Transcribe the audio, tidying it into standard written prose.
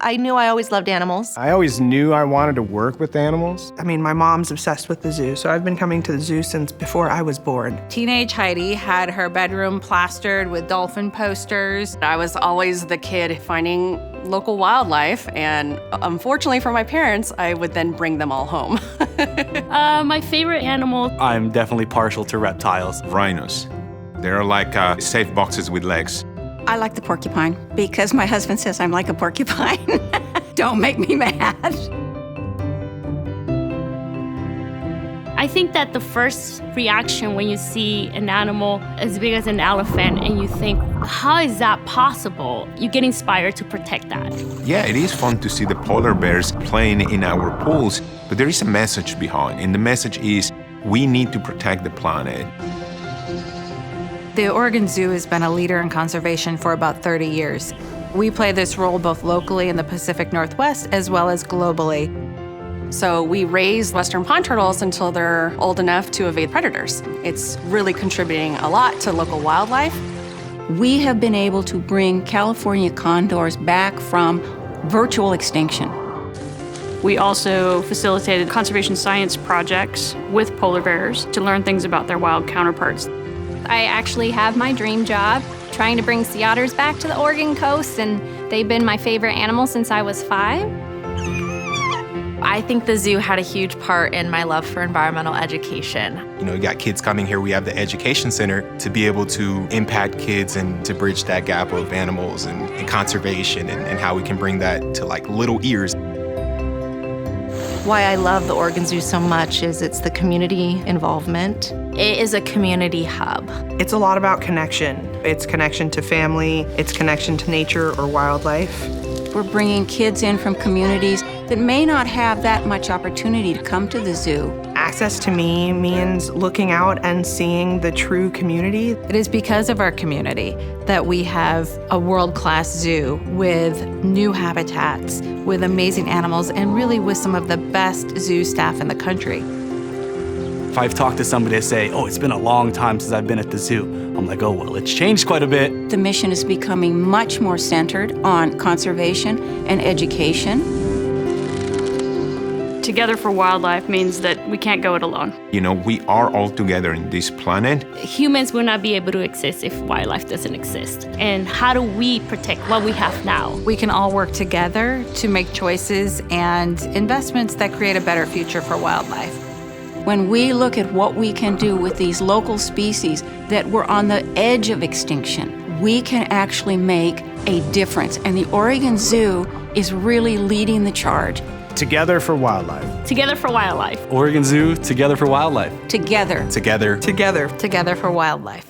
I knew I always loved animals. I always knew I wanted to work with animals. I mean, my mom's obsessed with the zoo, so I've been coming to the zoo since before I was born. Teenage Heidi had her bedroom plastered with dolphin posters. I was always the kid finding local wildlife, and unfortunately for my parents, I would then bring them all home. My favorite animal. I'm definitely partial to reptiles. Rhinos. They're like safe boxes with legs. I like the porcupine because my husband says I'm like a porcupine. Don't make me mad. I think that the first reaction when you see an animal as big as an elephant and you think, how is that possible? You get inspired to protect that. Yeah, it is fun to see the polar bears playing in our pools, but there is a message behind, and the message is we need to protect the planet. The Oregon Zoo has been a leader in conservation for about 30 years. We play this role both locally in the Pacific Northwest as well as globally. So we raise western pond turtles until they're old enough to evade predators. It's really contributing a lot to local wildlife. We have been able to bring California condors back from virtual extinction. We also facilitated conservation science projects with polar bears to learn things about their wild counterparts. I actually have my dream job, trying to bring sea otters back to the Oregon coast, and they've been my favorite animal since I was 5. I think the zoo had a huge part in my love for environmental education. You know, you got kids coming here, we have the education center to be able to impact kids and to bridge that gap of animals and conservation and how we can bring that to like little ears. Why I love the Oregon Zoo so much is it's the community involvement. It is a community hub. It's a lot about connection. It's connection to family, it's connection to nature or wildlife. We're bringing kids in from communities that may not have that much opportunity to come to the zoo. Access to me means looking out and seeing the true community. It is because of our community that we have a world-class zoo with new habitats, with amazing animals, and really with some of the best zoo staff in the country. If I've talked to somebody and say, oh, it's been a long time since I've been at the zoo, I'm like, oh, well, it's changed quite a bit. The mission is becoming much more centered on conservation and education. Together for Wildlife means that we can't go it alone. You know, we are all together in this planet. Humans will not be able to exist if wildlife doesn't exist. And how do we protect what we have now? We can all work together to make choices and investments that create a better future for wildlife. When we look at what we can do with these local species that were on the edge of extinction, we can actually make a difference. And the Oregon Zoo is really leading the charge. Together for wildlife. Together for wildlife. Oregon Zoo, together for wildlife. Together. Together. Together. Together for wildlife.